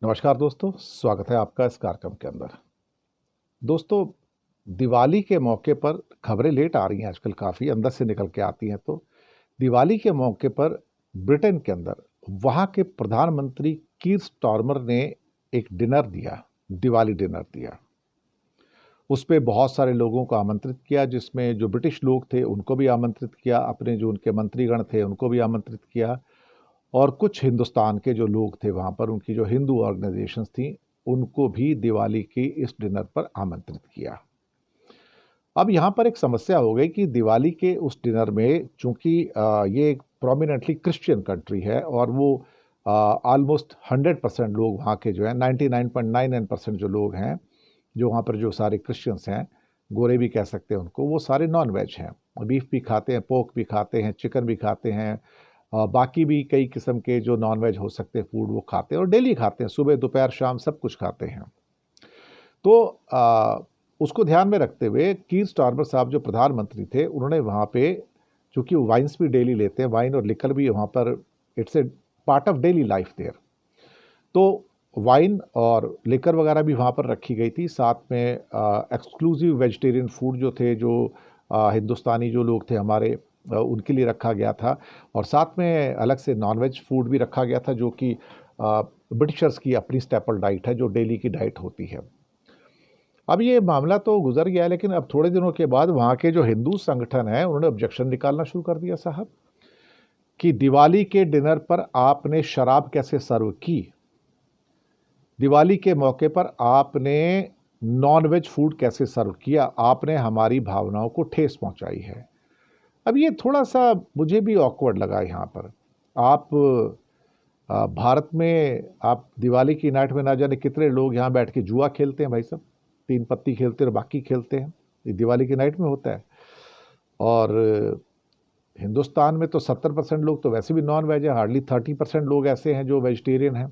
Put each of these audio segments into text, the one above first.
नमस्कार दोस्तों, स्वागत है आपका इस कार्यक्रम के अंदर। दोस्तों, दिवाली के मौके पर खबरें लेट आ रही हैं आजकल, काफ़ी अंदर से निकल के आती हैं। तो दिवाली के मौके पर ब्रिटेन के अंदर वहाँ के प्रधानमंत्री कीर स्टारमर ने एक डिनर दिया, दिवाली डिनर दिया। उस पे बहुत सारे लोगों को आमंत्रित किया, जिसमें जो ब्रिटिश लोग थे उनको भी आमंत्रित किया, अपने जो उनके मंत्रीगण थे उनको भी आमंत्रित किया, और कुछ हिंदुस्तान के जो लोग थे वहाँ पर, उनकी जो हिंदू ऑर्गेनाइजेशंस थी, उनको भी दिवाली की इस डिनर पर आमंत्रित किया। अब यहाँ पर एक समस्या हो गई कि दिवाली के उस डिनर में, चूंकि ये एक प्रोमिनेंटली क्रिश्चियन कंट्री है और वो ऑलमोस्ट 100% लोग वहाँ के जो है 99.99% जो लोग हैं, जो वहाँ पर जो सारे क्रिश्चियंस हैं, गोरे भी कह सकते हैं उनको, वो सारे नॉन वेज हैं। बीफ भी खाते हैं, पोर्क भी खाते हैं, चिकन भी खाते हैं, बाकी भी कई किस्म के जो नॉन वेज हो सकते हैं फूड वो खाते हैं और डेली खाते हैं, सुबह दोपहर शाम सब कुछ खाते हैं। तो उसको ध्यान में रखते हुए कीर स्टारमर साहब जो प्रधानमंत्री थे, उन्होंने वहाँ पे, चूँकि वाइन्स भी डेली लेते हैं, वाइन और लिकर भी वहाँ पर it's a part of daily life there, तो वाइन और लिकर वगैरह भी वहाँ पर रखी गई थी। साथ में एक्सक्लूसिव वेजिटेरियन फूड जो थे, जो हिंदुस्तानी जो लोग थे हमारे, उनके लिए रखा गया था, और साथ में अलग से नॉनवेज फूड भी रखा गया था, जो कि ब्रिटिशर्स की अपनी स्टेपल डाइट है, जो डेली की डाइट होती है। अब ये मामला तो गुजर गया, लेकिन अब थोड़े दिनों के बाद वहाँ के जो हिंदू संगठन हैं उन्होंने ऑब्जेक्शन निकालना शुरू कर दिया साहब, कि दिवाली के डिनर पर आपने शराब कैसे सर्व की, दिवाली के मौके पर आपने नॉनवेज फूड कैसे सर्व किया, आपने हमारी भावनाओं को ठेस पहुंचाई है। अब ये थोड़ा सा मुझे भी ऑकवर्ड लगा यहाँ पर। आप भारत में आप दिवाली की नाइट में ना जाने कितने लोग यहाँ बैठ के जुआ खेलते हैं भाई साहब, 3 पत्ती खेलते हैं और बाकी खेलते हैं, ये दिवाली की नाइट में होता है। और हिंदुस्तान में तो 70% लोग तो वैसे भी नॉन वेज है, हार्डली 30% लोग ऐसे हैं जो वेजिटेरियन हैं।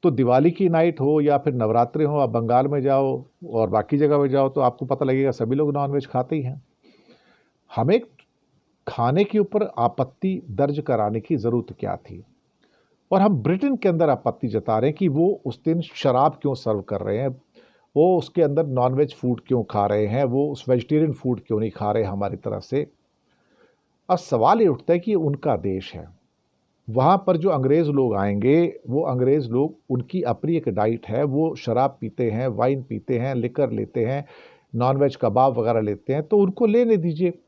तो दिवाली की नाइट हो या फिर नवरात्रि हो, आप बंगाल में जाओ और बाकी जगह में जाओ तो आपको पता लगेगा सभी लोग नॉन वेज खाते ही हैं। हमें खाने के ऊपर आपत्ति दर्ज कराने की ज़रूरत क्या थी, और हम ब्रिटेन के अंदर आपत्ति जता रहे हैं कि वो उस दिन शराब क्यों सर्व कर रहे हैं, वो उसके अंदर नॉनवेज फूड क्यों खा रहे हैं, वो उस वेजिटेरियन फूड क्यों नहीं खा रहे हमारी तरफ से। अब सवाल ये उठता है कि उनका देश है, वहाँ पर जो अंग्रेज़ लोग आएंगे, वो अंग्रेज़ लोग, उनकी अपनी एक डाइट है, वो शराब पीते हैं, वाइन पीते हैं, लिकर लेते हैं, नॉनवेज कबाब वगैरह लेते हैं, तो उनको लेने दीजिए।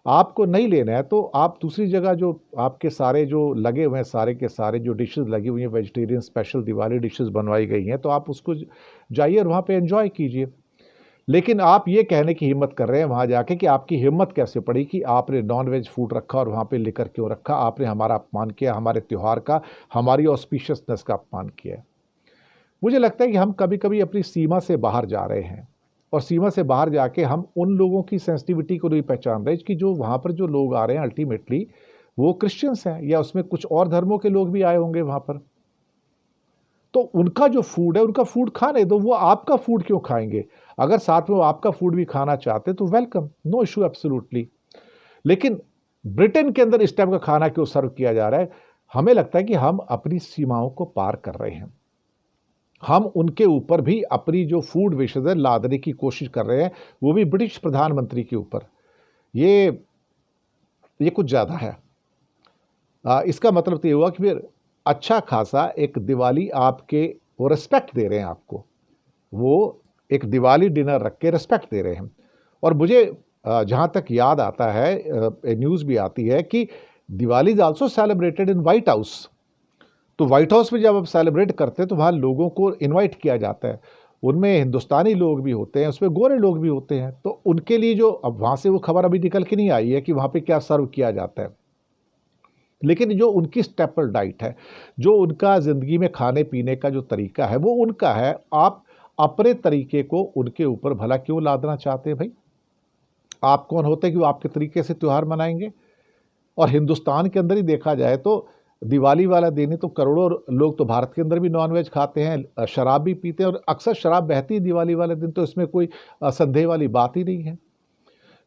आपको नहीं लेना है तो आप दूसरी जगह जो आपके सारे जो लगे हुए हैं, सारे के सारे जो डिशेस लगी हुई हैं, वेजिटेरियन स्पेशल दिवाली डिशेस बनवाई गई हैं, तो आप उसको जाइए और वहाँ पे एंजॉय कीजिए। लेकिन आप ये कहने की हिम्मत कर रहे हैं वहाँ जाके कि आपकी हिम्मत कैसे पड़ी कि आपने नॉन वेज फूड रखा और वहाँ पे लिकर क्यों रखा, आपने हमारा अपमान किया, हमारे त्यौहार का, हमारी ऑस्पिशियसनेस का अपमान किया। मुझे लगता है कि हम कभी कभी अपनी सीमा से बाहर जा रहे हैं, और सीमा से बाहर जाके हम उन लोगों की सेंसिटिविटी को नहीं पहचान रहे कि जो वहाँ पर जो लोग आ रहे हैं अल्टीमेटली वो क्रिश्चियंस हैं, या उसमें कुछ और धर्मों के लोग भी आए होंगे वहाँ पर। तो उनका जो फूड है, उनका फूड खाने दो, वो आपका फूड क्यों खाएंगे? अगर साथ में वो आपका फूड भी खाना चाहते तो वेलकम, नो इशू, एब्सोल्युटली। लेकिन ब्रिटेन के अंदर इस टाइप का खाना क्यों सर्व किया जा रहा है? हमें लगता है कि हम अपनी सीमाओं को पार कर रहे हैं। हम उनके ऊपर भी अपनी जो फूड विशेष है लादने की कोशिश कर रहे हैं, वो भी ब्रिटिश प्रधानमंत्री के ऊपर। ये ये कुछ ज़्यादा है। इसका मतलब तो ये हुआ कि फिर अच्छा खासा एक दिवाली आपके, वो रिस्पेक्ट दे रहे हैं आपको, वो एक दिवाली डिनर रख के रिस्पेक्ट दे रहे हैं। और मुझे जहाँ तक याद आता है, न्यूज़ भी आती है कि Diwali is also celebrated in white house. तो व्हाइट हाउस में जब आप सेलिब्रेट करते हैं तो वहाँ लोगों को इनवाइट किया जाता है, उनमें हिंदुस्तानी लोग भी होते हैं, उसमें गोरे लोग भी होते हैं, तो उनके लिए जो, अब वहाँ से वो खबर अभी निकल के नहीं आई है कि वहाँ पे क्या सर्व किया जाता है, लेकिन जो उनकी स्टेपल डाइट है, जो उनका ज़िंदगी में खाने पीने का जो तरीका है, वो उनका है। आप अपने तरीके को उनके ऊपर भला क्यों लादना चाहते हैं भाई? आप कौन होते हैं कि वो आपके तरीके से त्यौहार मनाएंगे? और हिंदुस्तान के अंदर ही देखा जाए तो दिवाली वाला दिन ही तो करोड़ों लोग तो भारत के अंदर भी नॉनवेज खाते हैं, शराब भी पीते हैं, और अक्सर शराब बहती है दिवाली वाले दिन, तो इसमें कोई संदेह वाली बात ही नहीं है।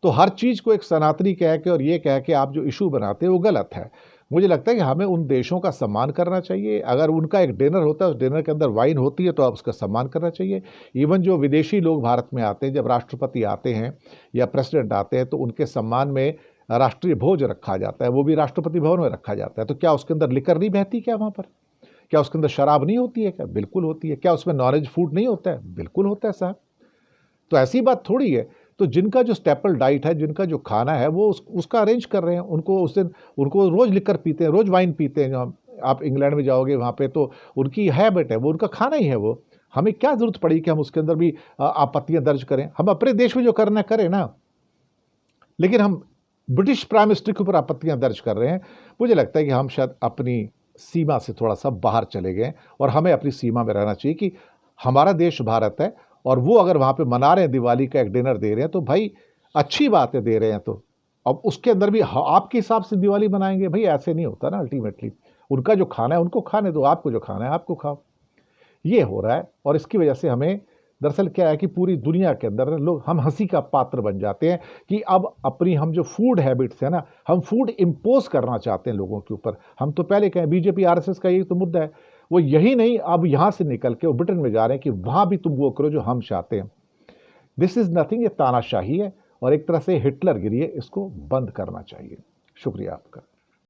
तो हर चीज़ को एक सनातनी कह के और ये कह के आप जो इशू बनाते हैं वो गलत है। मुझे लगता है कि हमें उन देशों का सम्मान करना चाहिए। अगर उनका एक डिनर होता है, उस डिनर के अंदर वाइन होती है, तो आप उसका सम्मान करना चाहिए। इवन जो विदेशी लोग भारत में आते हैं, जब राष्ट्रपति आते हैं या प्रेसिडेंट आते हैं, तो उनके सम्मान में राष्ट्रीय भोज रखा जाता है, वो भी राष्ट्रपति भवन में रखा जाता है। तो क्या उसके अंदर लिकर नहीं बहती क्या वहाँ पर? क्या उसके अंदर शराब नहीं होती है क्या? बिल्कुल होती है। क्या उसमें नॉन-वेज फूड नहीं होता है? बिल्कुल होता है साहब। तो ऐसी बात थोड़ी है। तो जिनका जो स्टेपल डाइट है, जिनका जो खाना है, वो उसका अरेंज कर रहे हैं। उनको उस दिन उनको रोज़ लिकर पीते हैं, रोज़ वाइन पीते हैं। आप इंग्लैंड में जाओगे वहाँ पे, तो उनकी हैबिट है, वो उनका खाना ही है वो। हमें क्या ज़रूरत पड़ी कि हम उसके अंदर भी आपत्तियाँ दर्ज करें? हम अपने देश में जो करना है करें ना। लेकिन हम ब्रिटिश प्राइम मिनिस्टर के ऊपर आपत्तियाँ दर्ज कर रहे हैं। मुझे लगता है कि हम शायद अपनी सीमा से थोड़ा-सा बाहर चले गए और हमें अपनी सीमा में रहना चाहिए कि हमारा देश भारत है, और वो अगर वहाँ पे मना रहे हैं, दिवाली का एक डिनर दे रहे हैं, तो भाई अच्छी बात है, दे रहे हैं तो। अब उसके अंदर भी आपके हिसाब से दिवाली मनाएँगे, भई ऐसे नहीं होता ना अल्टीमेटली। उनका जो खाना है उनको खाने दो, आपको जो खाना है आपको खाओ। ये हो रहा है, और इसकी वजह से हमें दरअसल क्या है कि पूरी दुनिया के अंदर लोग, हम हंसी का पात्र बन जाते हैं कि अब अपनी हम जो फूड हैबिट्स है ना, हम फूड इम्पोज करना चाहते हैं लोगों के ऊपर। हम तो पहले कहें, बीजेपी आरएसएस का यही तो मुद्दा है। वो यही नहीं, अब यहाँ से निकल के वो ब्रिटेन में जा रहे हैं कि वहाँ भी तुम वो करो जो हम चाहते हैं। दिस इज नथिंग, ये तानाशाही है और एक तरह से हिटलरगिरी है। इसको बंद करना चाहिए। शुक्रिया आपका।